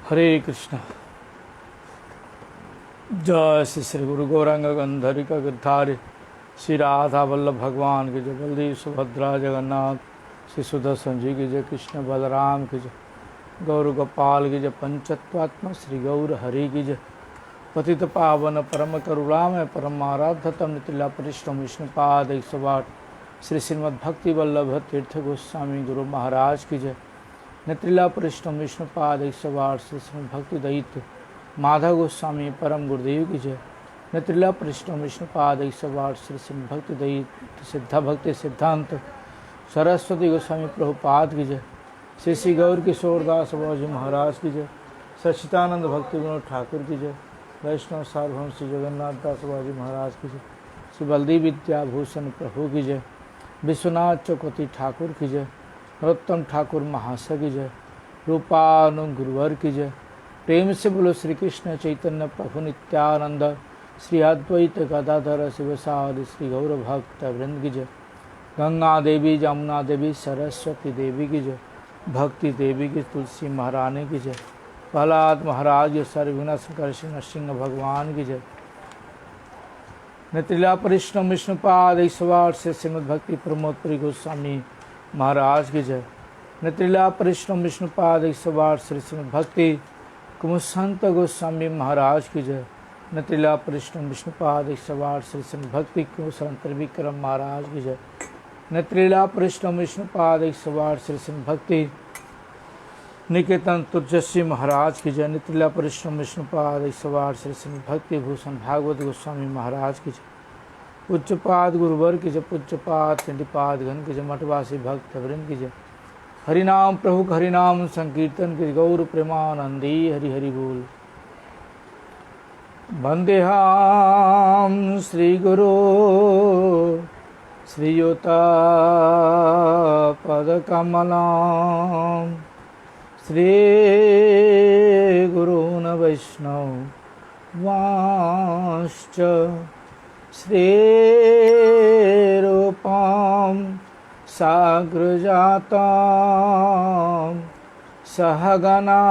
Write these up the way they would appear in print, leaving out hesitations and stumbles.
हरे कृष्ण। जय श्री श्री गुरु गौरांग गंधरिका गिरधारी श्री राधा वल्लभ भगवान की जय। बलदेव सुभद्रा जगन्नाथ श्री सुदर्शन जी की जय। कृष्ण बलराम की जय। गौर गोपाल की जय। पंचत्वात्मा श्री गौर हरि की जय। पतित पावन परम करुणामय परम आराध्यतम नितिला परिश्रम विष्णुपाद 108 श्री श्रीमद् भक्ति वल्लभ तीर्थ गोस्वामी गुरु महाराज की जय। नेत्रिला परिश्रम विष्णुपाद 108 श्री श्रीमद् भक्ति दैत्य माधव गोस्वामी परम गुरुदेव की जय। नेत्रिला परिश्रम विष्णुपाद 108 श्री श्रीमद् भक्ति दैत्य सिद्धा भक्ति सिद्धांत सरस्वती गोस्वामी प्रभुपाद की जय। श्री श्री गौर किशोर दास बाबू महाराज की जय। सच्चिदानंद भक्ति विनोद ठाकुर की जय। वैष्णव सार्वभौम श्री जगन्नाथ दास बाबू महाराज की जय। श्री बलदेव विद्याभूषण प्रभु की जय। विश्वनाथ चौकती ठाकुर की जय। नरोत्तम ठाकुर महाशय की जय। रूपानु गुरुवर की जय। प्रेम से बोलो श्री कृष्ण चैतन्य प्रभु नित्यानंद श्री अद्वैत गदाधर शिवसादि श्री गौर भक्त वृंद की जय। गंगा देवी जमुना देवी सरस्वती देवी की जय। भक्ति देवी की तुलसी महारानी की जय। प्रहलाद महाराज सर्वघ्न संकर्षण सिंह भगवान की जय। नेत्रिला परिश्रम विष्णुपाद 108 से श्रीमद् भक्ति प्रमोदपुरी गोस्वामी महाराज की जय। नेत्रिला परिश्रम विष्णुपाद 108 श्री श्रीमद् भक्ति कुमुद गोस्वामी महाराज की जय। नेत्रिला परिश्रम विष्णुपाद 108 श्री श्रीमद् भक्ति कुमुद विक्रम महाराज की जय। नेत्रिला परिश्रम विष्णुपाद 108 श्री श्रीमद् भक्ति निकेतन तुर्जस्वी महाराज की जय। नेत्रिला परिश्रम विष्णुपाद 108 श्री श्रीमद् भक्ति भूषण भागवत गोस्वामी महाराज की जय। पूज्यपाद गुरुवर की जय। पूज्यपाद चंडीपाद घन की जय। मठवासी भक्त वृंद की जय। हरिनाम प्रभु हरिनाम संकीर्तन की गौर प्रेमानंदी हरि हरि बोल। वंदेहाम श्री गुरु श्रीयुता पद कमलाम श्री गुरून् वैष्णव वांश्च श्री रूपां साग्रजातां सहगना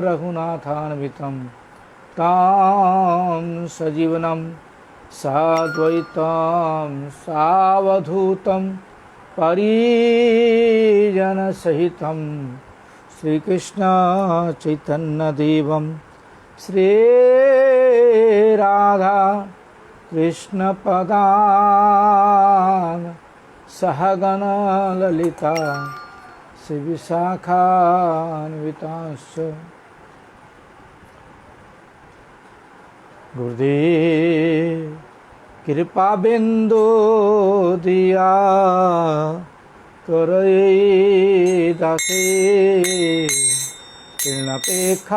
रघुनाथान्वितं तां सजीवनं साद्वैतं सावधूतं परिजनसहितं श्रीकृष्ण चैतन्य देवं श्री राधा कृष्ण पदान सहगण ललिता श्री विशाखान्वितांश्च। गुरुदेव कृपा बिंदु दिया करे दासे तृणपेक्षातिहीन।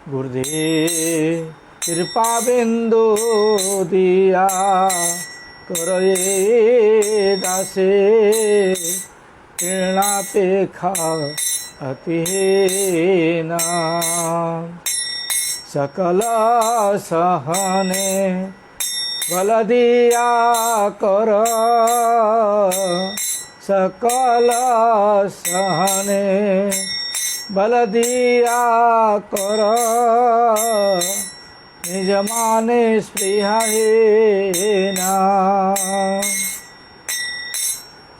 गुरुदेव कृपा बिंदु दिया करे दासे तृणापेक्षा अतिहीन। सकल सहने बल दिया कर सकल सहने बल दिया कर निज माने स्पृहहीना।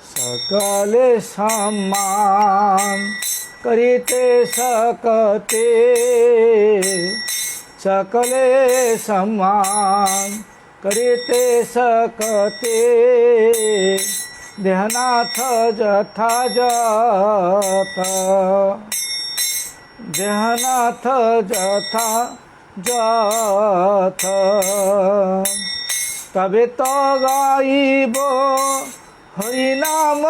सकल सम्मान करिते सकते सकले सम्मान करिते सकते देहनाथ जथा जथ देहनाथ जथा जथ तबे तो गाइब हरिनाम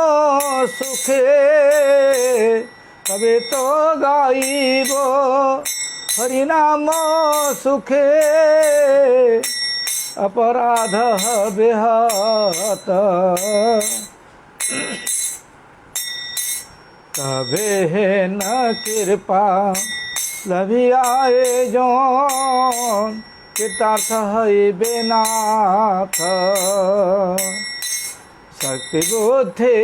सुखे तबे तो गाइब हरिनाम सुखे अपराध बेहत तबे न कृपा लभियाए जौन कृतार्थ हइबे नाथ शक्ति बुद्धि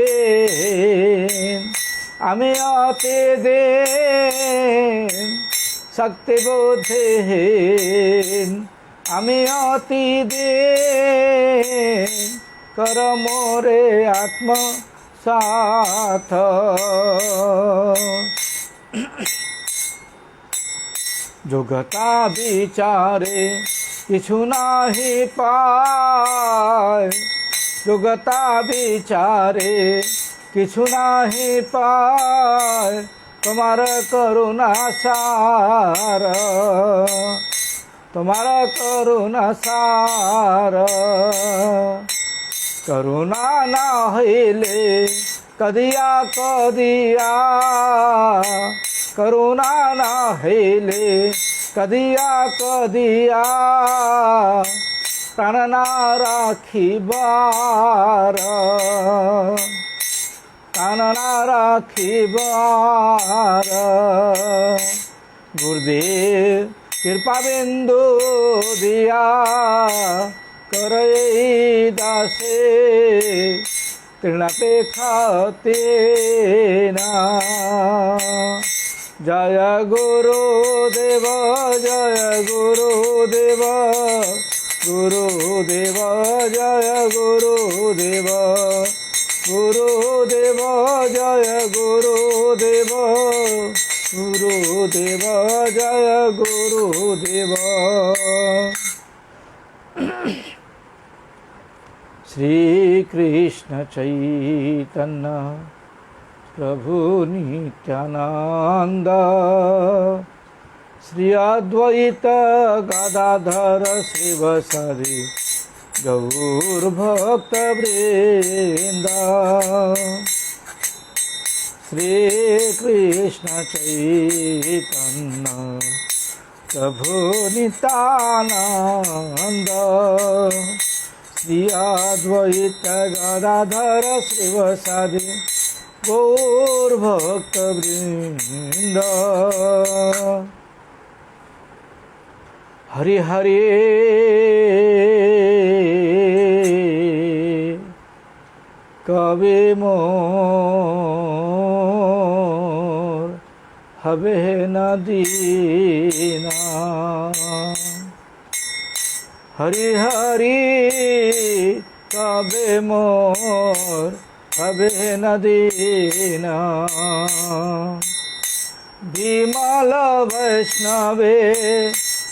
আমি অতি দীন শক্তি বুদ্ধিহীন, আমি অতি দীন কর মোরে আত্মসাৎ। যোগতা বিচারে কিছু নাহি পায়, যোগতা বিচারে কিছু নাহি পায়, তোমার করুণা সার, তোমার করুণা সার। করুণা না হইলে কদিয়া কদিয়া, করুণা না হইলে কদিয়া কদিয়া, প্রাণ না রাখিবার, প্রাণ না রাখিবার। গুরুদেব কৃপা বিন্দু দিয়া করে দাসে, তৃণাপেক্ষাতে না। জয় গুরুদেব, জয় গুরুদেব, গুরুদেব জয় গুরুদেব, গুরুদেব জয় গুরুদেব, গুরুদেব জয় গুরুদেব। শ্রী কৃষ্ণ চৈতন্য প্রভু নিত্যানন্দ, শ্রী অদ্বৈত গদাধর শ্রীবাসাদি গৌর ভক্ত বৃন্দ। শ্রী কৃষ্ণ চৈতন্য প্রভু নিত্যানন্দ, শ্রী অদ্বৈত গদাধর শ্রীবাসাদি গৌর ভক্ত বৃন্দ। হরি হরি কবে মোর হবে না দীনা, হরি হরি কবে মোর হবে না দীনা। বিমল বৈষ্ণবে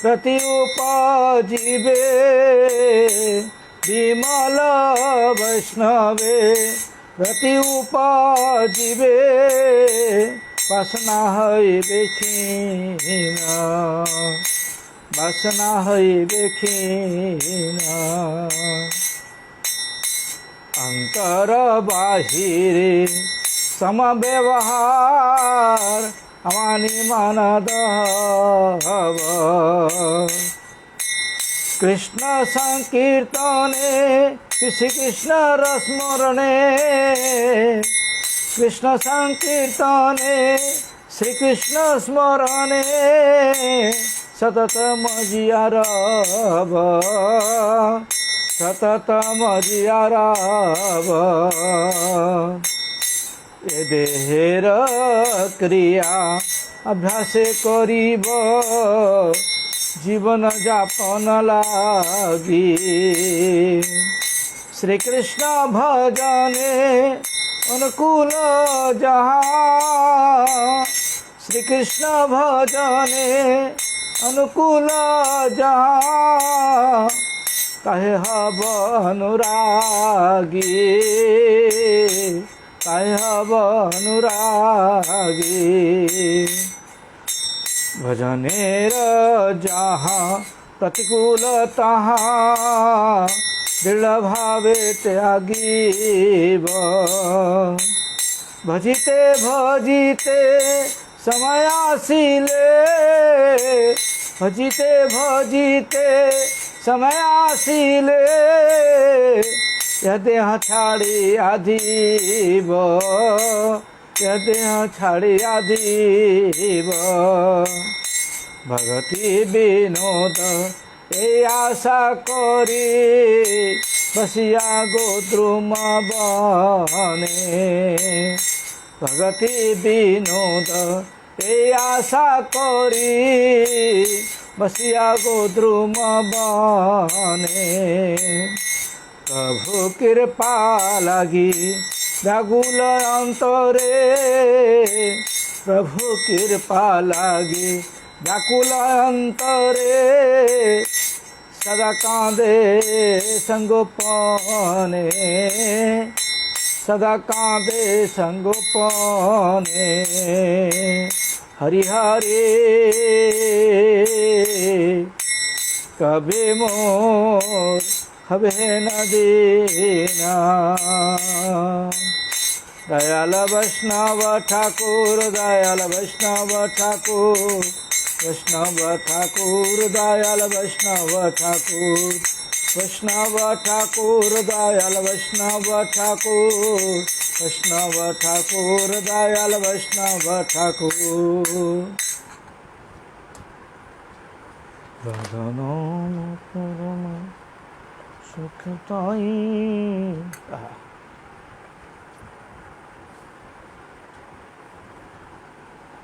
প্রতি উপজীবে, বিমল বৈষ্ণবে প্রতি উপজীবে, বাসনা হইবে ক্ষীণা, বাসনা হইবে ক্ষীণা। অন্তর বাহিরে সমব্যবহার, আমানি মানদ হব। কৃষ্ণ সংকীর্তনে শ্রী কৃষ্ণ রসমরণে, কৃষ্ণ সংকীর্তনে শ্রীকৃষ্ণ স্মরণে, সতত মজিয়া রব, সতত মজিয়া রব। এ দেহের ক্রিয়া অভ্যাস করিব, জীবন যাপন লাগি। শ্রীকৃষ্ণ ভজনে অনুকূল যাহা, শ্রীকৃষ্ণ ভজনে অনুকূল যাহা, কাহে হব অনুরাগী, কাহে হব অনুরাগী। ভজনের যাহা প্রতিকূল তাহা, দৃঢ় ভাবে ত্যাগীব। ভজিতে ভজিতে সময় আসিলে, ভজিতে ভজিতে সময় আসিলে, দেহ ছাড়িয়া দিব, দেহ ছাড়িয়া দিব। ভগতি বিনোদ এই আশা করি, বসিয়া গোদ্রুম বনে। भगति विनोद ए आशा करी बसिया गो द्रुम बने प्रभु कृपा लगी व्याकुल अंतरे प्रभु कृपा लगी व्याकुल अंतरे सदा कांदे संगोपने सदा कांदे संगोपने हरि हरे कभी मोर हवे न दीना दयाल वैष्णव ठाकुर दयाल वैष्णव ठाकुर वैष्णव ठाकुर दयाल वैष्णव ठाकुर वैष्णव ठाकुर दयाल वैष्णव ठाकुर वैष्णव ठाकुर दयाल वैष्णव ठाकुर राधा नाम परम सुखदाई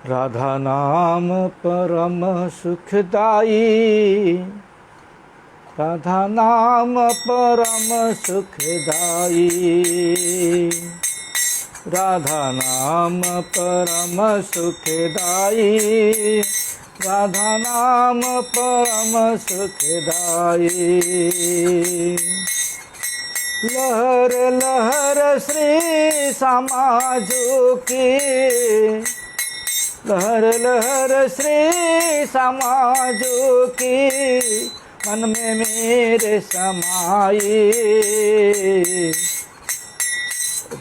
राधा नाम परम सुखदाई राधा नाम परम सुखदाई राधा नाम परम सुखदाई राधा नाम परम सुखदाई लहर लहर श्री समाजो की लहर लहर श्री समाजो की मन में मेरे समाई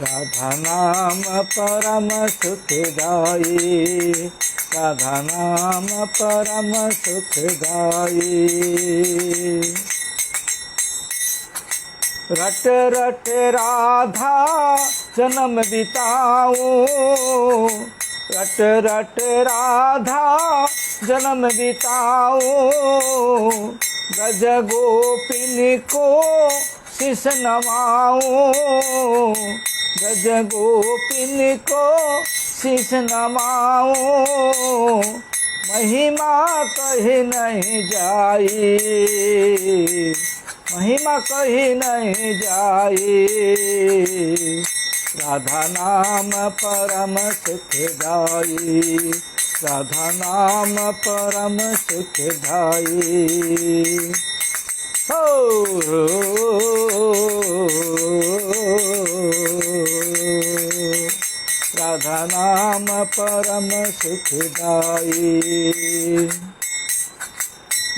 राधा नाम परम सुखदाई राधा नाम परम सुखदाई रट रट राधा जन्म बिताऊं रट रट राधा जन्म बिताऊं गज गोपिन को शिष नवाऊं गज गोपिन को शिष नवाऊं महिमा कहीं नहीं जाई महिमा कहीं नहीं जाई राधा नाम परम सुखदाई राधा नाम परम सुखदाई हो राधा नाम परम सुखदाई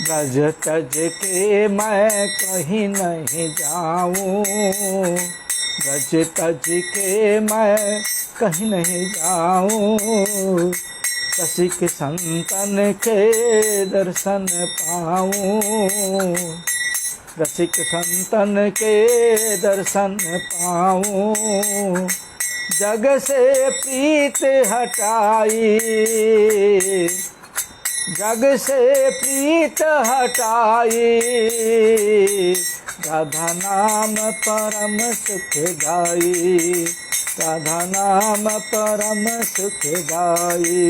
ब्रज तज के मैं कहीं नहीं जाऊं ब्रज तज के मैं कहीं नहीं जाऊं रसिक संतन के दर्शन पाऊं रसिक संतन के दर्शन पाऊं जग से प्रीत हटाई जग से प्रीत हटाई राधा नाम परम सुखदाई राधा नाम परम सुखदाई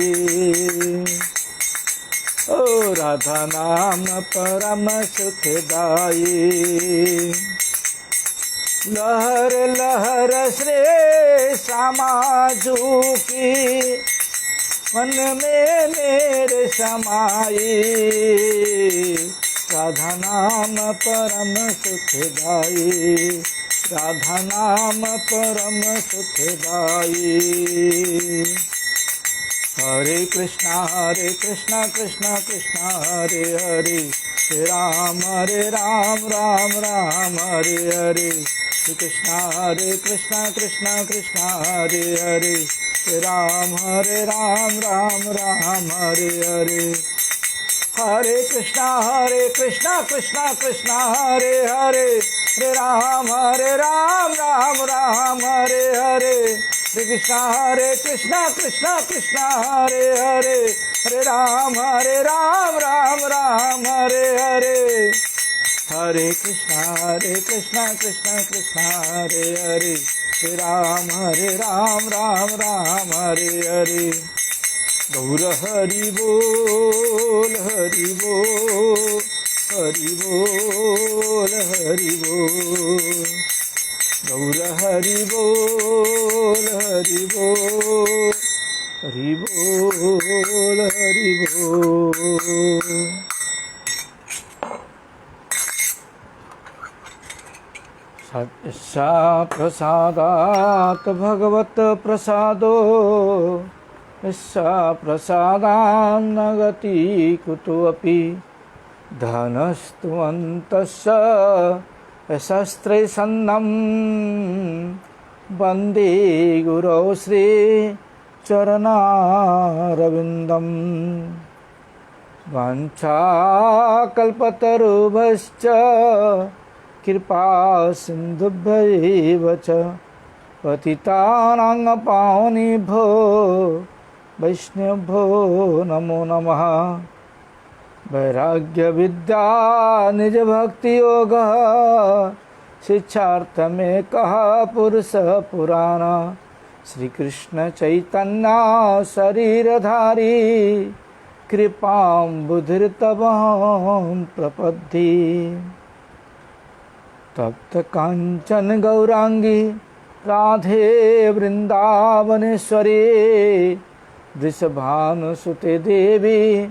ओ राधा नाम परम सुखदाई लहर लहर श्रे समाजू की मन में मेरे समाई राधा नाम परम सुखदाई राधा नाम परम सुखदाई हरे कृष्णा कृष्णा कृष्णा हरे हरे राम राम राम हरे हरे कृष्णा कृष्णा कृष्णा हरे हरे राम राम राम हरे हरे हरे कृष्णा कृष्णा हरे हरे राम राम राम हरे हरे कृष्णा कृष्णा हरे हरे राम राम हरे हरे हरे कृष्णा कृष्णा हरे हरे हरे राम राम राम हरे हरे। गौर हरि बोल हरि बोल हरि बोल हरि बोल। गौर हरि बोल हरि बोल हरि बोल हरि बोल। सत्सा प्रसादात् भगवत प्रसादो यस्सा प्रसादान्न गति कुतोऽपि। धनस्तुवन्तस्य शस्त्रे सन्नं वन्दे गुरौ श्री चरणारविन्दम्। वाञ्छाकल्पतरुभ्यश्च कृपा सिन्धुभ्यैव च पतितानां पावनेभ्यो वैष्णवेभ्यो नमो नमः। वैराग्य विद्या निज भक्ति योग शिक्षार्थ में कहा पुरुष पुराण। श्री कृष्ण चैतन्य शरीरधारी कृपाम्बुधिर्तवं प्रपद्ये। तप्त कांचन गौरांगी राधे वृंदावनेश्वरी वृषभानुसुते देवी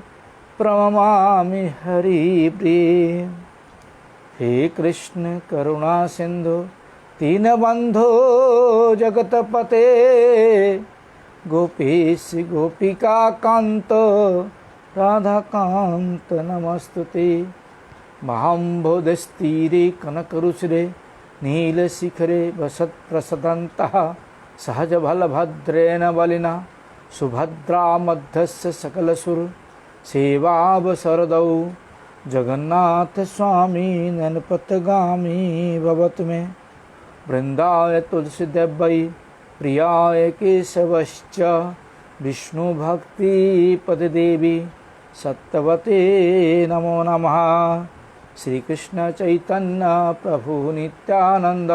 प्रणमामि हरिप्रिये। हे कृष्ण करुणा सिंधु दीनबंधो जगतपते गोपीश गोपिका कांत राधा कांत नमस्तुते। महाम्भोधस्तीरे कनकरुचिरे नीलशिखरे वसत्प्रसदन्तः सहजबलभद्रेण बलिना सुभद्रा मध्यस्य सकलसुर सेवावसरदौ जगन्नाथ स्वामी नयनपथगामी भवतु मे। वृंदाय तुलसीदेव्यै प्रियाय केशवश्च विष्णुभक्तिपददेवी सत्यवते नमो नमः। श्री कृष्ण चैतन्य प्रभु नित्यानंद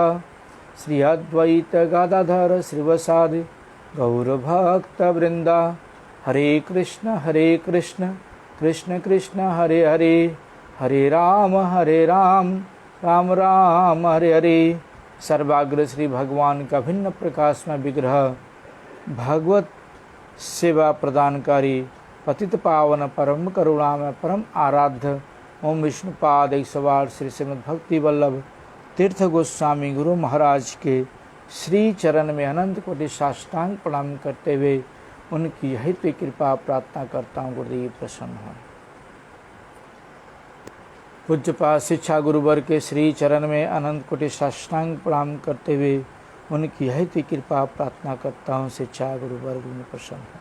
श्री अद्वैत गदाधर श्रीवासादि गौरभक्तवृंद। हरे कृष्ण कृष्ण कृष्ण हरे हरे हरे राम राम राम हरे हरे। सर्वाग्र श्री भगवान का भिन्न प्रकाश में विग्रह भगवत सेवा प्रदानकारी पतित पावन परम करुणा में परम आराध्य ओम विष्णुपाद 108 श्री श्रीमद् भक्ति वल्लभ तीर्थ गोस्वामी गुरु महाराज के श्री चरण में अनंत कोटि साष्टांग प्रणाम करते हुए उनकी हित कृपा प्रार्थना करता हूँ। गुरुदेव प्रसन्न हो। पूज्यपाद शिक्षा गुरुवर के श्री चरण में अनंत कोटि साष्टांग प्रणाम करते हुए उनकी हित कृपा प्रार्थना करता हूँ। शिक्षा गुरुवर प्रसन्न हो।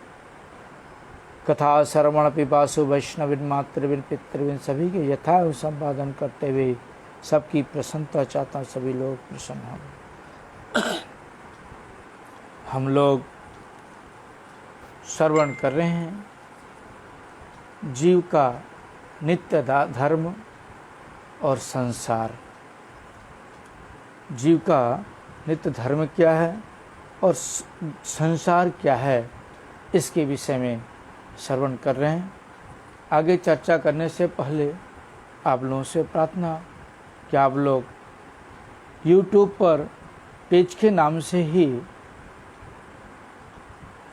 कथा श्रवण पिपासु वैष्णविन मातृविन पितृविन सभी के यथा संपादन करते हुए सबकी प्रसन्नता चाहता हूँ। सभी लोग प्रसन्न हों। हम लोग श्रवण कर रहे हैं जीव का नित्य धर्म और संसार। जीव का नित्य धर्म क्या है और संसार क्या है, इसके विषय में श्रवण कर रहे हैं। आगे चर्चा करने से पहले आप लोगों से प्रार्थना कि आप लोग YouTube पर पेज के नाम से ही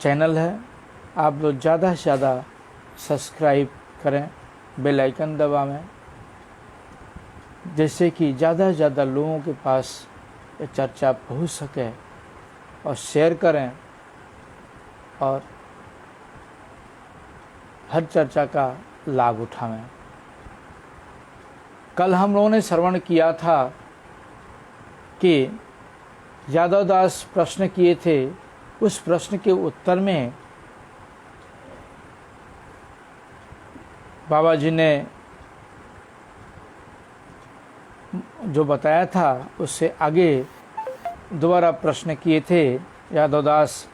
चैनल है, आप लोग ज़्यादा से ज़्यादा सब्सक्राइब करें, बेल आइकन दबाएं, जैसे कि ज़्यादा से ज़्यादा लोगों के पास ये चर्चा पहुंच सके, और शेयर करें और हर चर्चा का लाभ उठाएं। कल हम लोगों ने श्रवण किया था कि यादव दास प्रश्न किए थे, उस प्रश्न के उत्तर में बाबा जी ने जो बताया था उससे आगे दोबारा प्रश्न किए थे। यादव दास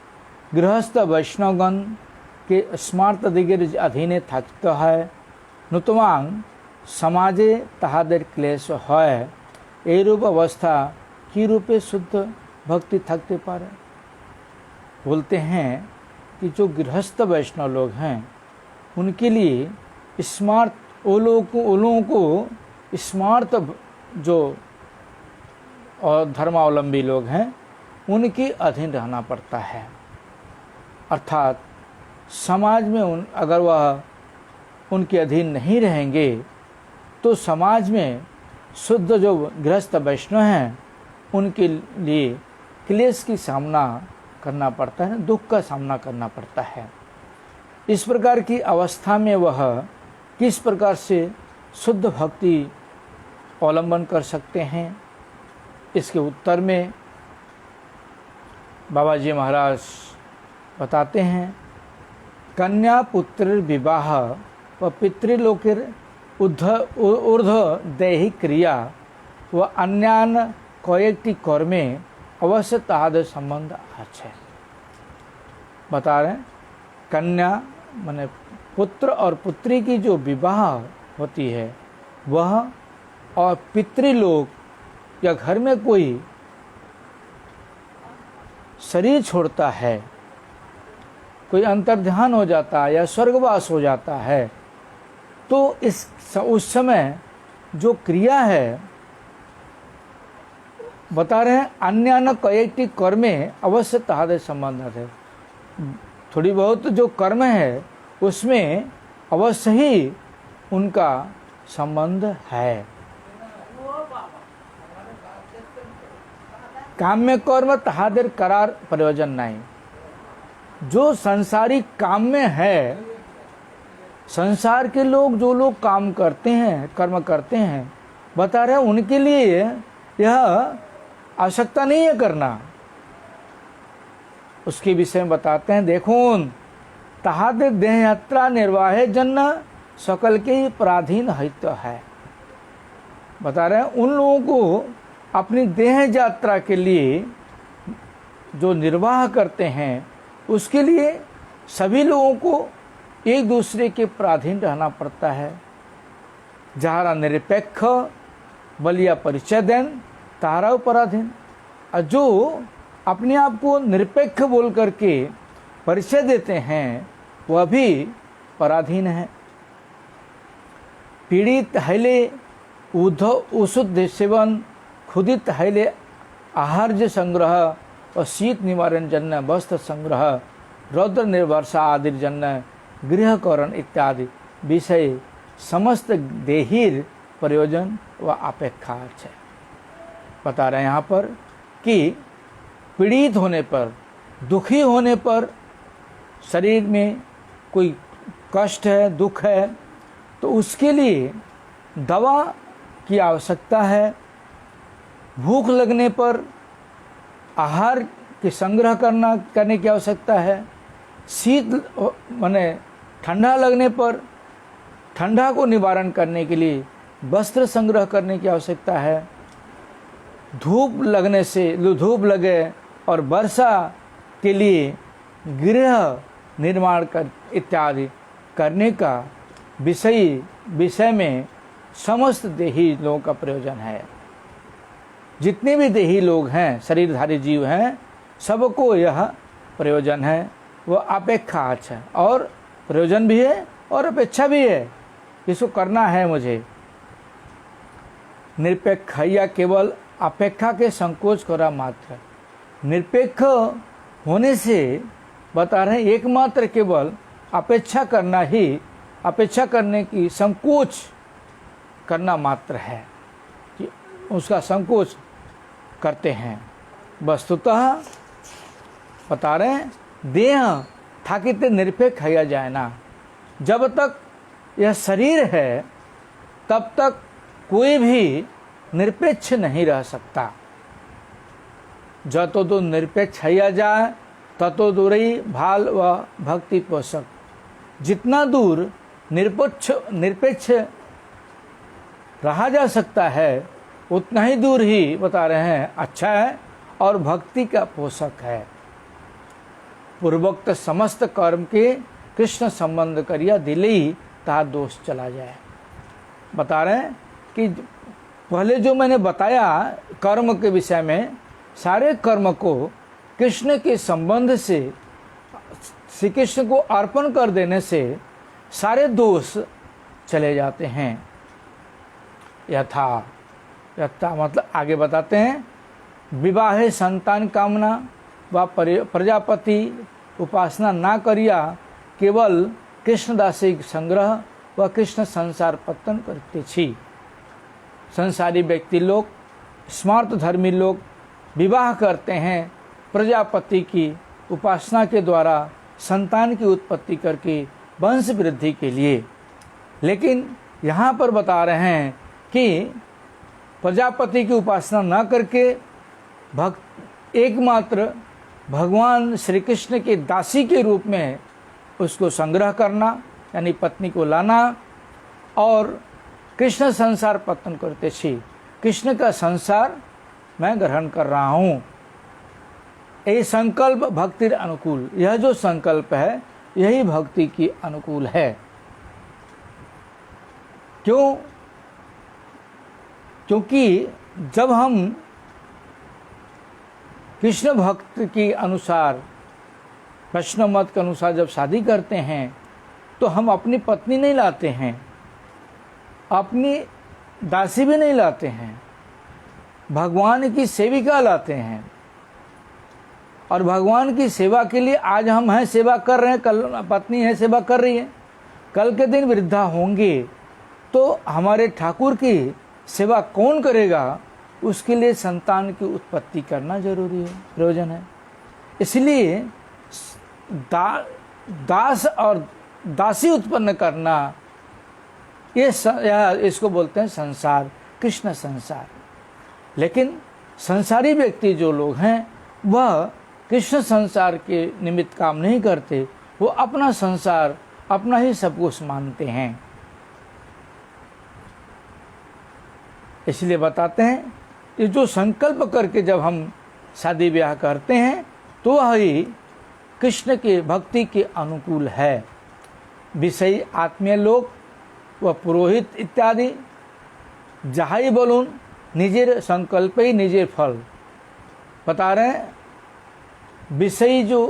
गृहस्थ वैष्णवगण के स्मार्त दिग्गज अधीने থাকিতে হয়, নতুবাং সমাজে তাহাদের ক্লেশ হয়। এইরূপ অবস্থা কি রূপে শুদ্ধ भक्ति थकते पारे। बोलते हैं कि जो गृहस्थ वैष्णव लोग हैं उनके लिए स्मार्ट वो लोगों को स्मार्ट जो और धर्मावलंबी लोग हैं उनके अधीन रहना पड़ता है। अर्थात समाज में अगर वह उनके अधीन नहीं रहेंगे तो समाज में शुद्ध जो गृहस्थ वैष्णव हैं उनके लिए क्लेश की सामना करना पड़ता है, दुख का सामना करना पड़ता है। इस प्रकार की अवस्था में वह किस प्रकार से शुद्ध भक्ति अवलंबन कर सकते हैं, इसके उत्तर में बाबा जी महाराज बताते हैं, कन्या पुत्र विवाह व पितृलोकेर ऊर्ध्व दैहिक क्रिया व अन्यान कयेक्ति कर्मे अवश्य ताद संबंध আছে। बता रहे हैं कन्या माने पुत्र और पुत्री की जो विवाह होती है वह और पितृलोक या घर में कोई शरीर छोड़ता है, कोई अंतर्ध्यान हो जाता है या स्वर्गवास हो जाता है तो उस समय जो क्रिया है बता रहे हैं अन्य न कयेक्ति कर्मे अवश्य ताद संबंध है। थोड़ी बहुत जो कर्म है उसमें अवश्य ही उनका संबंध है। काम्य कर्म तहादेर करार प्रयोजन नहीं। जो संसारिक काम में है, संसार के लोग जो लोग काम करते हैं, कर्म करते हैं, बता रहे हैं उनके लिए यह आवश्यकता नहीं है करना। उसके विषय में बताते हैं, देखो तहादेर देह यात्रा निर्वाह जन्ना सकल के ही पराधीन हित है। बता रहे हैं उन लोगों को अपनी देह यात्रा के लिए जो निर्वाह करते हैं उसके लिए सभी लोगों को एक दूसरे के पराधीन रहना पड़ता है। जहारा निरपेक्ष बलिया परिचय देन तारा पराधीन, और जो अपने आप को निरपेक्ष बोल करके परिचय देते हैं वह भी पराधीन है। पीड़ित हैले उशुद्ध सेवन, खुदित हैले आहार्य संग्रह और शीत निवारण जन्य वस्त्र संग्रह, रौद्र निर्वर्षा आदि जन्य गृहकरण इत्यादि विषय समस्त देहीर प्रयोजन व अपेक्षा है। बता रहे हैं यहाँ पर कि पीड़ित होने पर, दुखी होने पर, शरीर में कोई कष्ट है, दुख है, तो उसके लिए दवा की आवश्यकता है। भूख लगने पर आहार के संग्रह करने की आवश्यकता है। शीत माने ठंडा लगने पर ठंडा को निवारण करने के लिए वस्त्र संग्रह करने की आवश्यकता है। धूप लगने से धूप लगे और वर्षा के लिए गृह निर्माण कर इत्यादि करने का विषय में समस्त देही लोगों का प्रयोजन है। जितने भी देही लोग हैं, शरीरधारी जीव हैं, सबको यह प्रयोजन है। वह अपेक्षा है और प्रयोजन भी है और अपेक्षा भी है, इसको करना है मुझे। निरपेक्ष या केवल अपेक्षा के संकोच करा मात्र। निरपेक्ष होने से बता रहे हैं एकमात्र केवल अपेक्षा करना ही, अपेक्षा करने की संकोच करना मात्र है कि उसका संकोच करते हैं। वस्तुतः बता रहे हैं देह थाकित निरपेक्ष है जाए ना। जब तक यह शरीर है तब तक कोई भी निरपेक्ष नहीं रह सकता। जतो तो निरपेक्ष है जाए ततो दूरी भाल व भक्ति पोषक। जितना दूर निरपेक्ष रहा जा सकता है उतना ही दूर ही बता रहे हैं अच्छा है और भक्ति का पोषक है। पूर्वोक्त समस्त कर्म के कृष्ण संबंध करिया दिले ही ता दोष चला जाए। बता रहे हैं कि पहले जो मैंने बताया कर्म के विषय में, सारे कर्म को कृष्ण के संबंध से, श्री कृष्ण को अर्पण कर देने से सारे दोष चले जाते हैं। यथा मतलब आगे बताते हैं, विवाहे संतान कामना व प्रजापति उपासना ना करिया, केवल कृष्णदासी संग्रह व कृष्ण संसार पतन करते छी। संसारी व्यक्ति लोग, स्मार्त धर्मी लोग विवाह करते हैं प्रजापति की उपासना के द्वारा संतान की उत्पत्ति करके वंश वृद्धि के लिए। लेकिन यहाँ पर बता रहे हैं कि प्रजापति की उपासना न करके एकमात्र भगवान श्री कृष्ण के दासी के रूप में उसको संग्रह करना, यानी पत्नी को लाना, और कृष्ण संसार पतन करते छी, कृष्ण का संसार मैं ग्रहण कर रहा हूँ। ये संकल्प भक्ति अनुकूल, यह जो संकल्प है यही भक्ति की अनुकूल है। क्यों? क्योंकि जब हम कृष्ण भक्त के अनुसार, वैष्णव मत के अनुसार जब शादी करते हैं तो हम अपनी पत्नी नहीं लाते हैं, अपनी दासी भी नहीं लाते हैं, भगवान की सेविका लाते हैं। और भगवान की सेवा के लिए आज हम हैं, सेवा कर रहे हैं, कल पत्नी है सेवा कर रही है, कल के दिन वृद्धा होंगे तो हमारे ठाकुर की सेवा कौन करेगा? उसके लिए संतान की उत्पत्ति करना जरूरी है, प्रयोजन है। इसलिए दास और दासी उत्पन्न करना, इसको बोलते हैं संसार, कृष्ण संसार। लेकिन संसारी व्यक्ति जो लोग हैं वह कृष्ण संसार के निमित्त काम नहीं करते, वो अपना संसार, अपना ही सब कुछ मानते हैं। इसलिए बताते हैं कि जो संकल्प करके जब हम शादी ब्याह करते हैं तो वह ही कृष्ण के भक्ति के अनुकूल है। विषयी आत्मीय लोग व पुरोहित इत्यादि जाहाई बोलून निजेर संकल्प ही निजेर फल बता रहे हैं। विषयी जो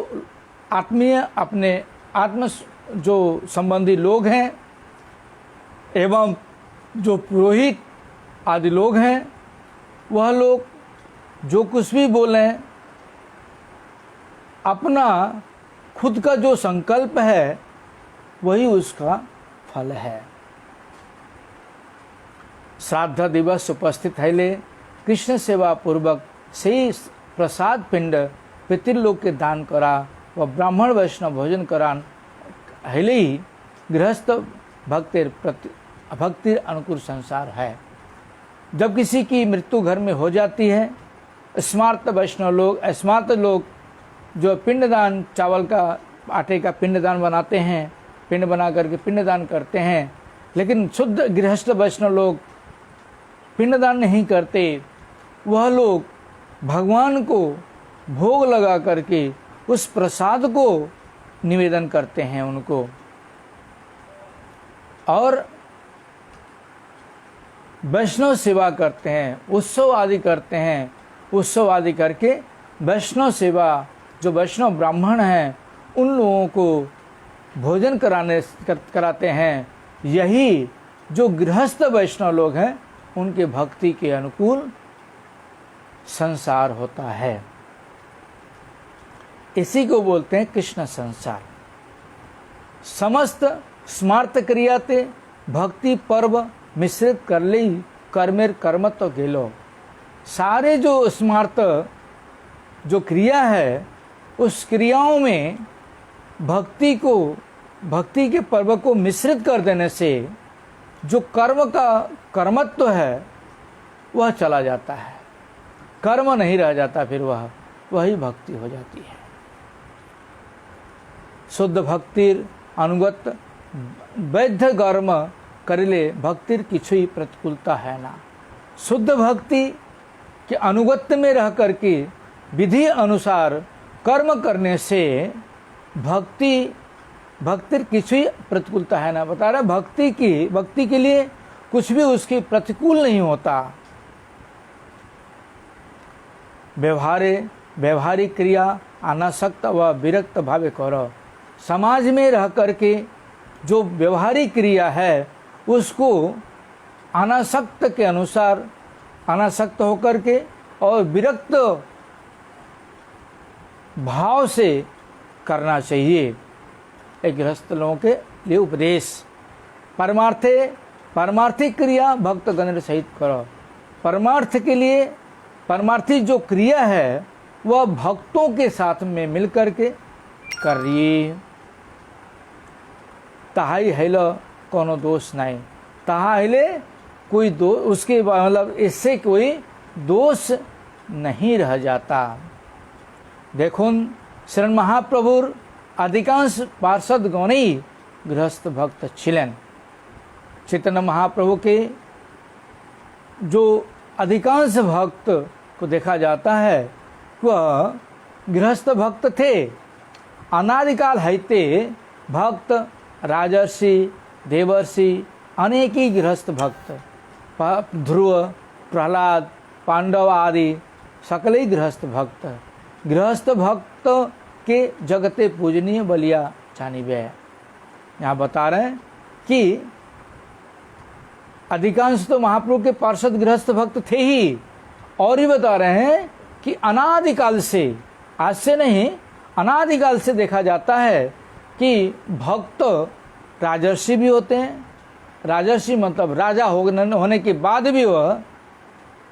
आत्मीय, अपने आत्म जो संबंधी लोग हैं, एवं जो पुरोहित आदि लोग हैं, वह लोग जो कुछ भी बोलें, अपना खुद का जो संकल्प है वही उसका फल है। श्राद्ध दिवस उपस्थित हैले कृष्ण सेवा पूर्वक से प्रसाद पिंड पितृलोक के दान करा व ब्राह्मण वैष्णव भोजन करान हैले ही गृहस्थ भक्ति अनुकूल संसार है। जब किसी की मृत्यु घर में हो जाती है, स्मार्त वैष्णव लोग, स्मार्त लोग जो पिंडदान, चावल का आटे का पिंडदान बनाते हैं, पिंड बना करके पिंडदान करते हैं। लेकिन शुद्ध गृहस्थ वैष्णव लोग पिंडदान नहीं करते, वह लोग भगवान को भोग लगा करके उस प्रसाद को निवेदन करते हैं उनको, और वैष्णव सेवा करते हैं, उत्सव आदि करते हैं। उत्सव आदि करके वैष्णव सेवा, जो वैष्णव ब्राह्मण हैं उन लोगों को भोजन कराते हैं। यही जो गृहस्थ वैष्णव लोग हैं उनके भक्ति के अनुकूल संसार होता है। इसी को बोलते हैं कृष्ण संसार। समस्त स्मार्त क्रियाते भक्ति पर्व मिश्रित कर ली कर्मेर कर्म तो गेलो। सारे जो स्मार्त जो क्रिया है उस क्रियाओं में भक्ति के पर्व को मिश्रित कर देने से जो कर्म का कर्मत्व है वह चला जाता है, कर्म नहीं रह जाता, फिर वही भक्ति हो जाती है। शुद्ध भक्तिर अनुगत वैध कर्म करिले भक्तिर किछुई प्रतिकूलता है ना। शुद्ध भक्ति के अनुगत्य में रह करके विधि अनुसार कर्म करने से भक्तिर किछुई प्रतिकूलता है ना। बता रहा भक्ति के लिए कुछ भी उसकी प्रतिकूल नहीं होता। व्यवहारिक क्रिया अनासक्त व विरक्त भावे करो। समाज में रह करके जो व्यवहारिक क्रिया है उसको अनासक्त के अनुसार, अनासक्त होकर के और विरक्त भाव से करना चाहिए। एक गृहस्थ लोगों के लिए उपदेश। परमार्थिक क्रिया भक्त गण सहित करो। परमार्थ के लिए परमार्थिक जो क्रिया है वह भक्तों के साथ में मिलकर के करिए। तहाई हैलो कोनो दोष नहीं। तहा हिले कोई उसके मतलब इससे कोई दोष नहीं रह जाता। देखो शरण महाप्रभुर अधिकांश पार्षद गणई गृहस्थ भक्त छिलेन। चैतन्य महाप्रभु के जो अधिकांश भक्त को देखा जाता है वह गृहस्थ भक्त थे। अनादिकाल हैते भक्त राजर्षि देवर्षि अनेक ही गृहस्थ भक्त, ध्रुव प्रहलाद पांडव आदि सकल ही गृहस्थ भक्त। गृहस्थ भक्त के जगते पूजनीय बलिया जानिबे। यहाँ बता रहे हैं कि अधिकांश तो महाप्रभु के पार्षद गृहस्थ भक्त थे ही, और ही बता रहे हैं कि अनादिकाल से, आज से नहीं अनादिकाल से देखा जाता है कि भक्त राजर्षि भी होते हैं। राजर्षि मतलब राजा होने के बाद भी वह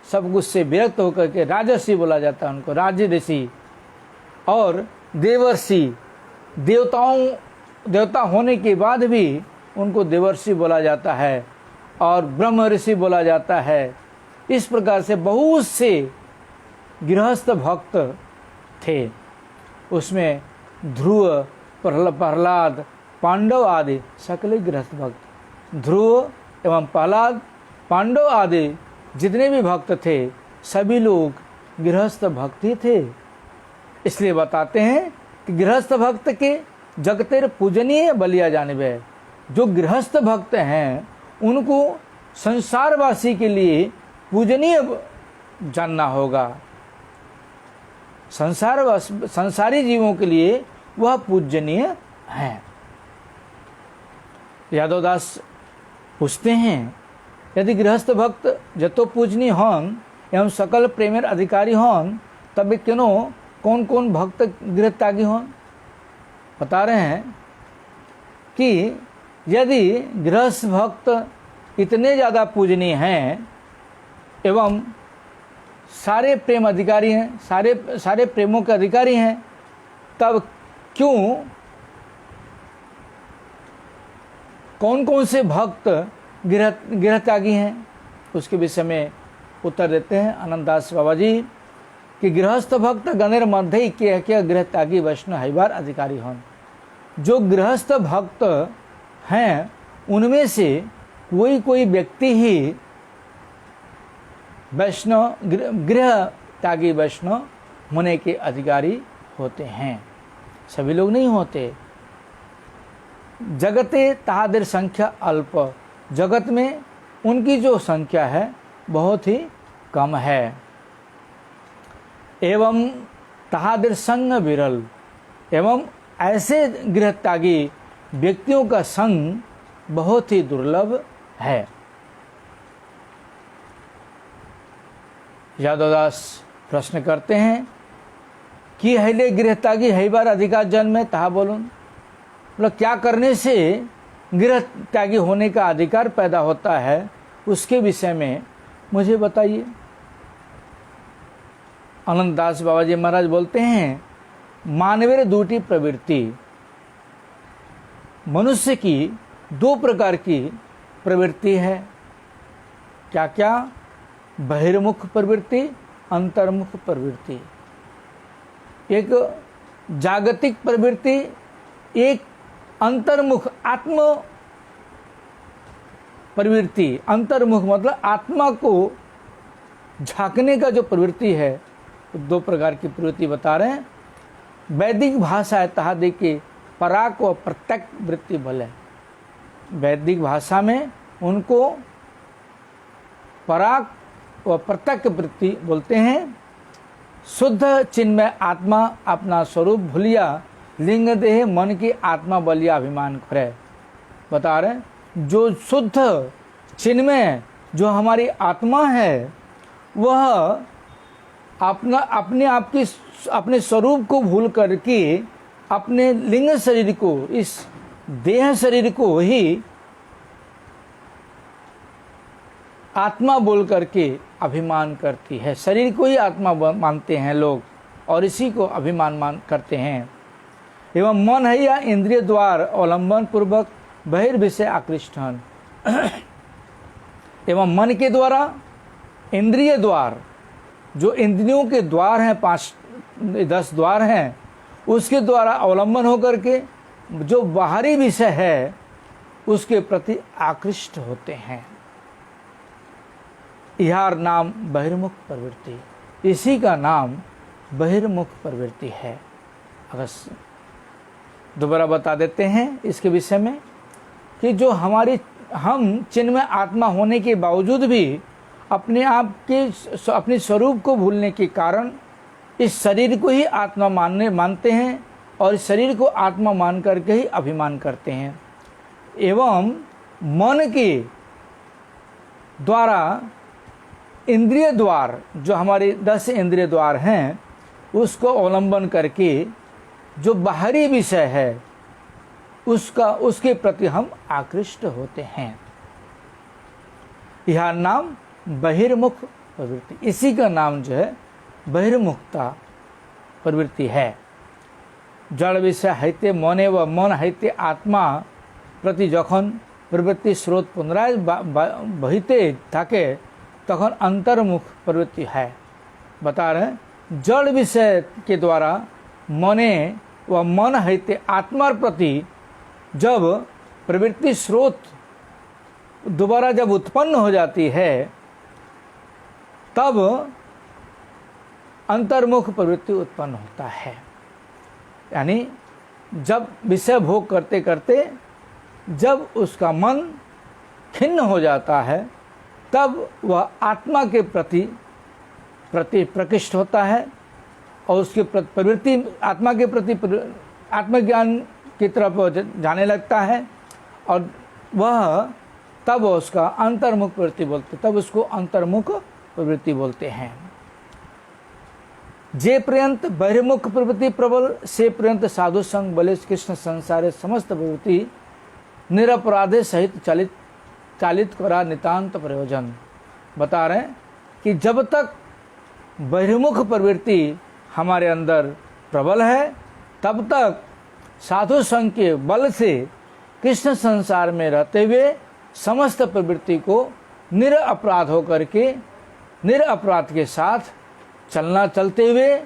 सब कुछ से विरक्त होकर के राजर्षि बोला जाता है उनको, राज्य ऋषि। और देवर्षि, देवता होने के बाद भी उनको देवर्षि बोला जाता है, और ब्रह्म ऋषि बोला जाता है। इस प्रकार से बहुत से गृहस्थ भक्त थे। उसमें ध्रुव प्रहलाद पांडव आदि सकल गृहस्थ भक्त। ध्रुव एवं प्रहलाद पांडव आदि जितने भी भक्त थे सभी लोग गृहस्थ भक्त ही थे। इसलिए बताते हैं कि गृहस्थ भक्त के जगतेर पूजनीय बलिया जानिबे। जो गृहस्थ भक्त हैं उनको संसारवासी के लिए पूजनीय जानना होगा। संसारी जीवों के लिए वह पूजनीय है। यादवदास पूछते हैं, यदि गृहस्थ भक्त जतो पूजनीय हन एवं सकल प्रेमेर अधिकारी हन तब क्यों कौन कौन भक्त गृह त्यागी हन। बता रहे हैं कि यदि गृहस्थ भक्त इतने ज़्यादा पूजनीय हैं एवं सारे प्रेम अधिकारी हैं, सारे प्रेमों के अधिकारी हैं, तब क्यों कौन कौन से भक्त गृह त्यागी हैं। उसके विषय में उत्तर देते हैं आनंददास बाबा जी कि गृहस्थ भक्त गणेर मध्य ही के गृह त्यागी वैष्णव हैबार अधिकारी हन। जो गृहस्थ भक्त हैं उनमें से कोई व्यक्ति ही वैष्णव गृह त्यागी वैष्णव होने के अधिकारी होते हैं, सभी लोग नहीं होते। जगते ताहादेर संख्या अल्प। जगत में उनकी जो संख्या है बहुत ही कम है। एवं ताहादेर संग विरल। एवं ऐसे गृह त्यागी व्यक्तियों का संग बहुत ही दुर्लभ है। यादवदास प्रश्न करते हैं कि हैले गृह त्यागी हैबार अधिकार जन्म में तहा बोलूं। मतलब क्या करने से गृह त्यागी होने का अधिकार पैदा होता है उसके विषय में मुझे बताइए। आनंददास बाबा जी महाराज बोलते हैं, मानवीय दूटी प्रवृत्ति। मनुष्य की दो प्रकार की प्रवृत्ति है। क्या क्या? बहिर्मुख प्रवृत्ति, अंतर्मुख प्रवृत्ति। एक जागतिक प्रवृत्ति, एक अंतर्मुख आत्म प्रवृत्ति। अंतर्मुख मतलब आत्मा को झांकने का जो प्रवृत्ति है, दो प्रकार की प्रवृत्ति बता रहे हैं। वैदिक भाषा है तहा देखिए पराक व प्रत्यक वृत्ति बोले। वैदिक भाषा में उनको पराक व प्रत्यक वृत्ति बोलते हैं। शुद्ध चिन्मय आत्मा अपना स्वरूप भूलिया, लिंग देह मन की आत्मा बलिया अभिमान करे। बता रहे जो शुद्ध चिन्मय जो हमारी आत्मा है वह अपने स्वरूप को भूल करके अपने लिंग शरीर को, इस देह शरीर को ही आत्मा बोल करके अभिमान करती है। शरीर को ही आत्मा मानते हैं लोग और इसी को अभिमान करते हैं। एवं मन है या इंद्रिय द्वार अवलंबन पूर्वक बहिर्विषय आकृष्ट एवं मन के द्वारा इंद्रिय द्वार, जो इंद्रियों के द्वार हैं, 10 द्वार हैं, उसके द्वारा अवलंबन होकर के जो बाहरी विषय है उसके प्रति आकृष्ट होते हैं। यह नाम बहिर्मुख प्रवृत्ति, इसी का नाम बहिर्मुख प्रवृत्ति है। अगर दोबारा बता देते हैं इसके विषय में कि जो हम चिन्मय आत्मा होने के बावजूद भी अपने स्वरूप को भूलने के कारण इस शरीर को ही आत्मा मानते हैं और इस शरीर को आत्मा मान करके ही अभिमान करते हैं। एवं मन के द्वारा इंद्रिय द्वार, जो हमारे 10 इंद्रिय द्वार हैं, उसको अवलंबन करके जो बाहरी विषय है उसके प्रति हम आकृष्ट होते हैं। यह नाम बहिर्मुख प्रवृत्ति, इसी का नाम जो है बहिर्मुखता प्रवृत्ति है। जड़ विषय हैते मने व मन हैते आत्मा प्रति যখন प्रवृत्ति स्रोत पुनराय बहिते থাকে तखन अंतर्मुख प्रवृत्ति है। बता रहे जड़ विषय के द्वारा मने व मन हैते आत्मा प्रति जब प्रवृत्ति स्रोत दोबारा जब उत्पन्न हो जाती है तब अंतर्मुख प्रवृत्ति उत्पन्न होता है। यानी जब विषय भोग करते करते जब उसका मन खिन्न हो जाता है तब वह आत्मा के प्रति प्रकृष्ट होता है और उसकी प्रवृत्ति आत्मा के प्रति आत्मज्ञान की तरफ जाने लगता है और वह तब उसका अंतर्मुख प्रवृत्ति बोलते, तब उसको अंतर्मुख प्रवृत्ति बोलते हैं। जे पर्यंत बहिर्मुख प्रवृत्ति प्रबल से पर्यंत साधु संग बलिष्ठ कृष्ण संसारे समस्त प्रवृत्ति निरपराधे सहित चालित करा नितांत प्रयोजन। बता रहे कि जब तक बहिर्मुख प्रवृत्ति हमारे अंदर प्रबल है तब तक साधु संग के बल से कृष्ण संसार में रहते हुए समस्त प्रवृत्ति को निरपराध होकर के निरपराध के साथ चलते हुए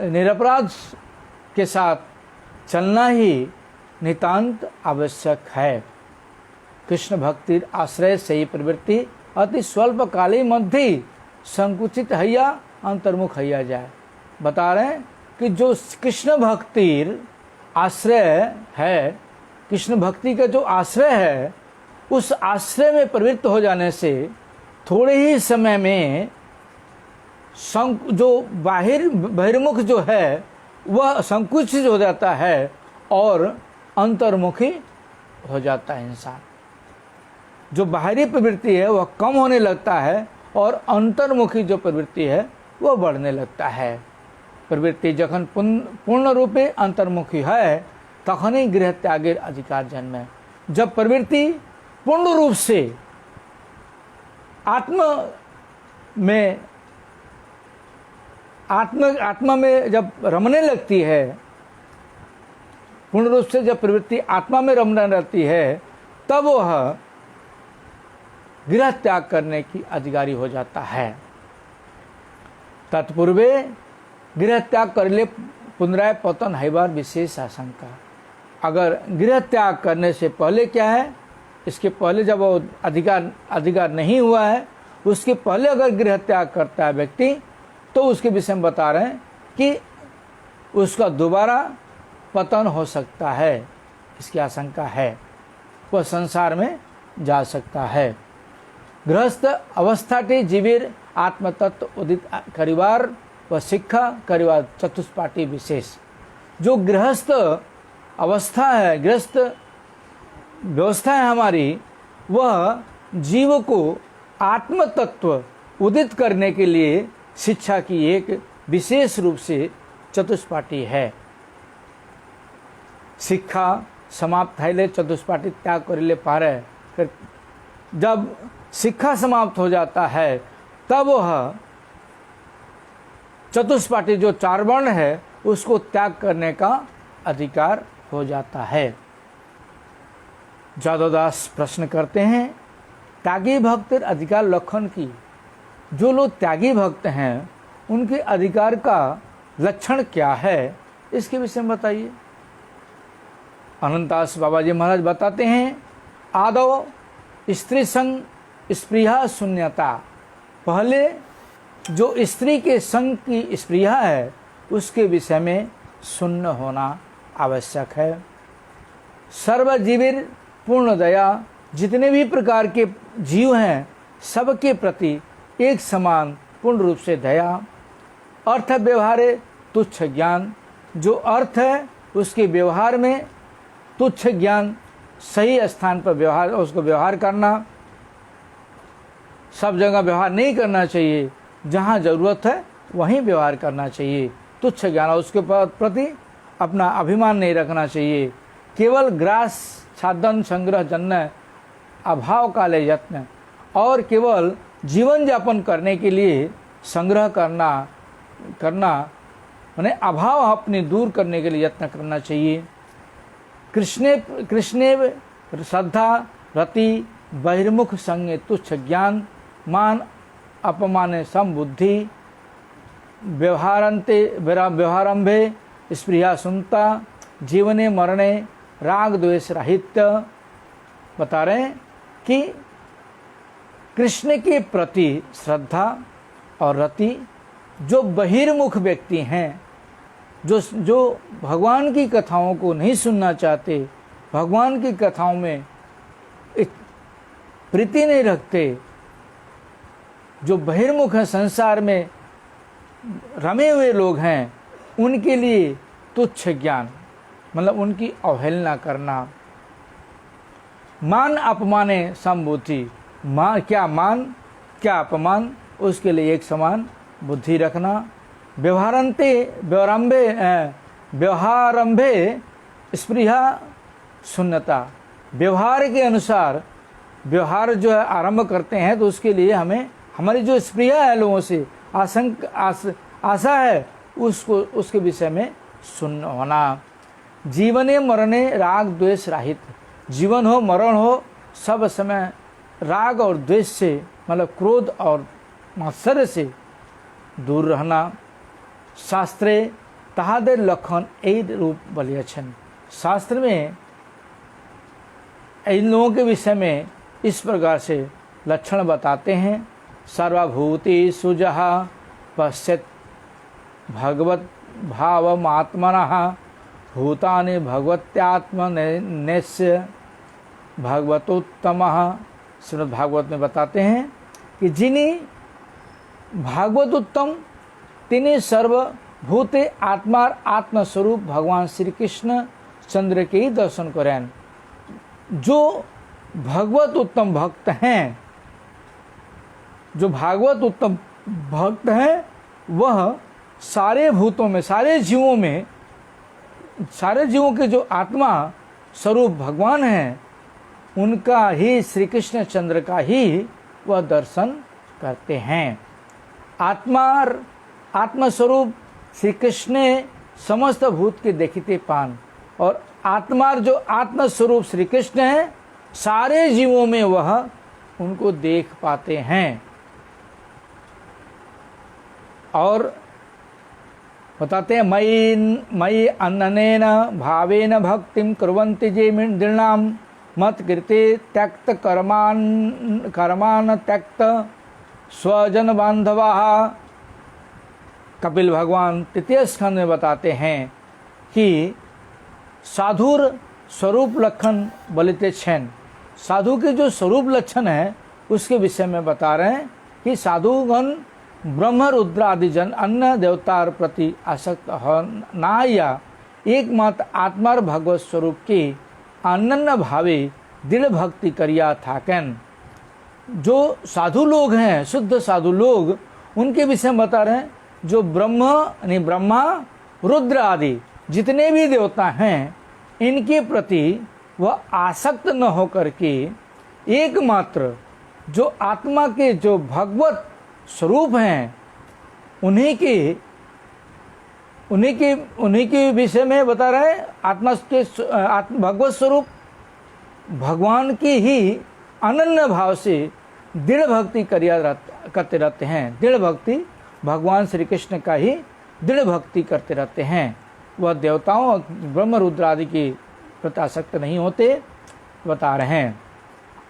निरपराध के साथ चलना ही नितांत आवश्यक है। कृष्ण भक्ति आश्रय से ही प्रवृत्ति अति स्वल्प काली मध्य संकुचित हैया अंतर्मुख हैया जाए। बता रहे हैं कि जो कृष्ण भक्ति आश्रय है, कृष्ण भक्ति का जो आश्रय है, उस आश्रय में प्रवृत्त हो जाने से थोड़े ही समय में जो बहिर्मुख जो है वह संकुचित हो जाता है और अंतर्मुखी हो जाता है इंसान। जो बाहरी प्रवृत्ति है वह कम होने लगता है और अंतर्मुखी जो प्रवृत्ति है वह बढ़ने लगता है। प्रवृत्ति जखन पूर्ण रूपे अंतर्मुखी है तखन ही गृह त्यागेर अधिकार जन्मे। जब प्रवृत्ति पूर्ण रूप से आत्मा में जब रमने लगती है, पूर्ण रूप से जब प्रवृत्ति आत्मा में रमने लगती है तब वह गृह त्याग करने की अधिकारी हो जाता है। तत्पूर्वे गृह त्याग कर ले पुनराय पतन हैबार विशेष आशंका। अगर गृह त्याग करने से पहले क्या है, इसके पहले जब वो अधिकार नहीं हुआ है, उसके पहले अगर गृह त्याग करता है व्यक्ति तो उसके विषय में बता रहे हैं कि उसका दोबारा पतन हो सकता है, इसकी आशंका है, वह संसार में जा सकता है। गृहस्थ अवस्थाटी जीवेर आत्मतत्व उदित करिवार व शिक्षा करिवार चतुष्पाटी विशेष। जो गृहस्थ अवस्था है, गृहस्थ व्यवस्था है हमारी, वह जीव को आत्म तत्व उदित करने के लिए शिक्षा की एक विशेष रूप से चतुष्पाटी है। शिक्षा समाप्त है चतुष्पाटी त्याग करिले पारे। जब शिक्षा समाप्त हो जाता है तब वह चतुष्पाटी जो चार वर्ण है उसको त्याग करने का अधिकार हो जाता है। जादवदास प्रश्न करते हैं, त्यागी भक्त अधिकार लक्षण की। जो लोग त्यागी भक्त हैं उनके अधिकार का लक्षण क्या है, इसके विषय में बताइए। अनंतास बाबा जी महाराज बताते हैं, आदौ स्त्री संग स्पृहा शून्यता। पहले जो स्त्री के संग की स्पृहा है उसके विषय में शून्य होना आवश्यक है। सर्वजीवीर पूर्ण दया। जितने भी प्रकार के जीव हैं सबके प्रति एक समान पूर्ण रूप से दया। अर्थ व्यवहारे तुच्छ ज्ञान। जो अर्थ है उसके व्यवहार में तुच्छ ज्ञान, सही स्थान पर व्यवहार, उसको व्यवहार करना। सब जगह व्यवहार नहीं करना चाहिए, जहाँ जरूरत है वहीं व्यवहार करना चाहिए। तुच्छ ज्ञान, उसके प्रति अपना अभिमान नहीं रखना चाहिए। केवल ग्रास छादन संग्रह जन्य अभाव काले यत्न, और केवल जीवन यापन करने के लिए संग्रह करना माने अभाव अपने दूर करने के लिए यत्न करना चाहिए। कृष्णे श्रद्धा रति बहिर्मुख संगे तुच्छ ज्ञान मान अपमाने समबुद्धि व्यवहारंभे स्पृहा सुनता जीवने मरणे राग द्वेष राहित्य। बता रहे हैं कि कृष्ण के प्रति श्रद्धा और रति, जो बहिर्मुख व्यक्ति हैं, जो भगवान की कथाओं को नहीं सुनना चाहते, भगवान की कथाओं में प्रीति नहीं रखते, जो बहिर्मुख है, संसार में रमे हुए लोग हैं, उनके लिए तुच्छ ज्ञान मतलब उनकी अवहेलना करना। मान अपमाने समबुद्धि। मान क्या अपमान, उसके लिए एक समान बुद्धि रखना। व्यवहारंभे स्पृहा शून्यता। व्यवहार के अनुसार व्यवहार जो है आरंभ करते हैं तो उसके लिए हमें हमारी जो स्पृहा है, लोगों से आशा है, उसके विषय में शून्य होना। जीवने मरणे राग द्वेष राहित। जीवन हो मरण हो सब समय राग और द्वेष से मतलब क्रोध और मात्सर्य से दूर रहना। शास्त्रे ताहादे लक्षण ए रूप बलियछन। शास्त्र में इन लोगों के विषय में इस प्रकार से लक्षण बताते हैं। सर्वभूति सुजहा पश्यत भगवत भावमात्मनः भूतानि भगवत्यात्मनेस्य भगवतोत्तमः। श्रीमद् भागवत में बताते हैं कि जिन्हीं भागवत उत्तम तिन्हीं सर्वभूते आत्मार आत्मस्वरूप भगवान श्री कृष्ण चंद्र के ही दर्शन करें। जो भगवत उत्तम भक्त हैं, जो भागवत उत्तम भक्त हैं, वह सारे भूतों में, सारे जीवों के जो आत्मा स्वरूप भगवान हैं, उनका ही श्री कृष्ण चंद्र का ही वह दर्शन करते हैं। आत्मस्वरूप श्री कृष्ण समस्त भूत के देखते पान। और आत्मार जो आत्मस्वरूप श्री कृष्ण है, सारे जीवों में वह उनको देख पाते हैं। और बताते हैं, मयि अन्ननेन भावेन भक्तिम कुर्वन्ति जे दृणाम मत कृते त्यक्त कर्मान त्यक्त स्वजन बांधवा। कपिल भगवान तृतीय स्कंद में बताते हैं कि साधुर स्वरूप लक्षण बलिते छेन। साधु के जो स्वरूप लक्षण है उसके विषय में बता रहे हैं कि साधुगण ब्रह्म रुद्र आदि जन अन्य देवतार प्रति आसक्त हो ना या एकमात्र आत्मार भगवत स्वरूप की अनन्य भावे दृढ़ भक्ति करिया थाकेन। जो साधु लोग हैं, शुद्ध साधु लोग, उनके विषय में बता रहे हैं, जो ब्रह्मा रुद्र आदि जितने भी देवता हैं, इनके प्रति वह आसक्त न होकर के एकमात्र जो आत्मा के जो भगवत स्वरूप हैं उन्हीं के विषय में बता रहे हैं। आत्मा के भगवत स्वरूप भगवान की ही अनन्य भाव से दृढ़ भक्ति करते रहते हैं। दृढ़ भक्ति भगवान श्री कृष्ण का ही दृढ़ भक्ति करते रहते हैं। वह देवताओं ब्रह्म रुद्र आदि की प्रति आसक्त नहीं होते, बता रहे हैं।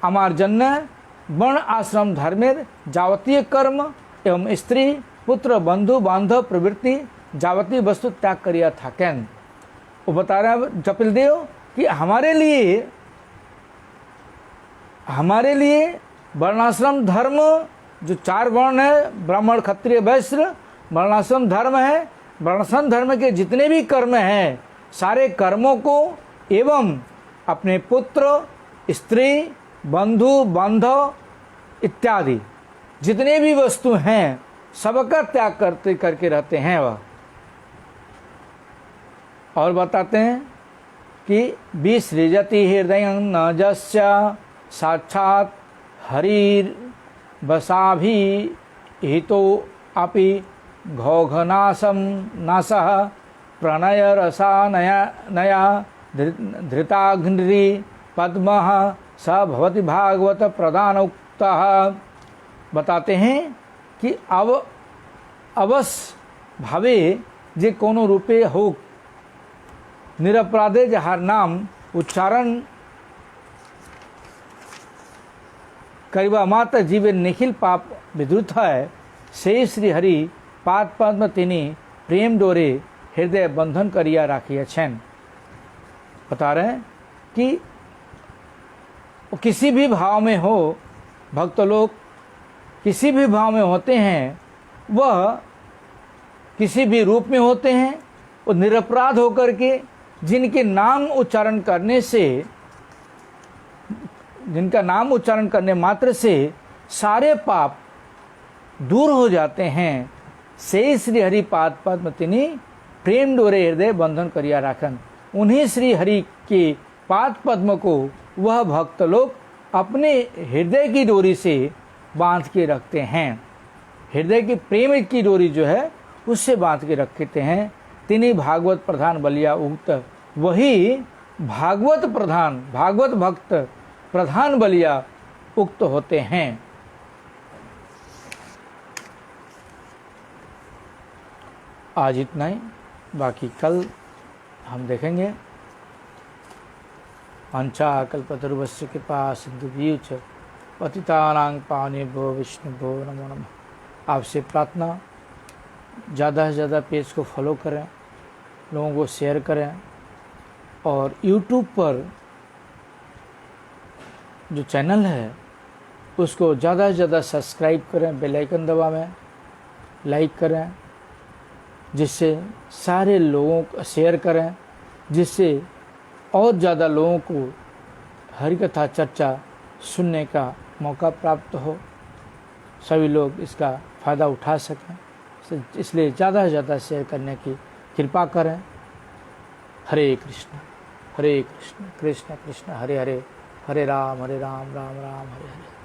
अमार्जन्य वर्ण आश्रम धर्मेर जावतीय कर्म एवं स्त्री पुत्र बंधु बांधव प्रवृत्ति जावतीय वस्तु त्याग करिया थाकेन। वो बता रहा है कपिल देव कि हमारे लिए वर्णाश्रम धर्म जो 4 वर्ण है, ब्राह्मण क्षत्रिय वैश्य, वर्णाश्रम धर्म है। वर्णाश्रम धर्म के जितने भी कर्म हैं, सारे कर्मों को एवं अपने पुत्र, स्त्री, बंधु बांधव इत्यादि जितने भी वस्तु हैं, सबका त्याग करके रहते हैं वह। और बताते हैं कि विसृजति हृदय न जस्य साक्षात हरिर बसाभि हितो अपि घोघनाशम नासः प्रणय रसा नया धृताग्नि पद्मः स भवति भागवत प्रधान उक्तः। बताते हैं कि अवश्य भावे जे कोनो रूपे हो निरपराधे जहार नाम उच्चारण करिबा मात्र जीवे निखिल पाप विद्रुत है, से श्री हरि पाद पद्म तिनी प्रेम डोरे हृदय बंधन करिया राखिया छेन। बता रहे हैं कि किसी भी भाव में हो, भक्त लोग किसी भी भाव में होते हैं, वह किसी भी रूप में होते हैं, वो निरपराध होकर के जिनका नाम उच्चारण करने मात्र से सारे पाप दूर हो जाते हैं। से श्री हरि पाद पद्म तिनी प्रेम डोरे हृदय बंधन करिया राखन। उन्हीं श्री हरि के पाद पद्म को वह भक्त लोग अपने हृदय की डोरी से बांध के रखते हैं। हृदय की प्रेम की डोरी जो है उससे बांध के रखते हैं। तिनी भागवत प्रधान बलिया उक्त, वही भागवत भक्त प्रधान बलिया उक्त होते हैं। आज इतना ही, बाकी कल हम देखेंगे। अंचा कल्पतरुवस्य कृपा सिंधुभ्यश्च पतितानां पावनेभ्यो विष्णुभ्यो नमो नमः। आपसे प्रार्थना, ज़्यादा से ज़्यादा पेज को फॉलो करें, लोगों को शेयर करें, और YouTube पर जो चैनल है उसको ज़्यादा से ज़्यादा सब्सक्राइब करें, बेल आइकन दबाएं, लाइक करें, जिससे सारे लोगों को शेयर करें, जिससे और ज़्यादा लोगों को हरिकथा चर्चा सुनने का मौका प्राप्त हो, सभी लोग इसका फ़ायदा उठा सकें। इसलिए ज़्यादा से ज़्यादा शेयर करने की कृपा करें। हरे कृष्ण कृष्ण कृष्ण हरे हरे, हरे राम राम राम हरे हरे।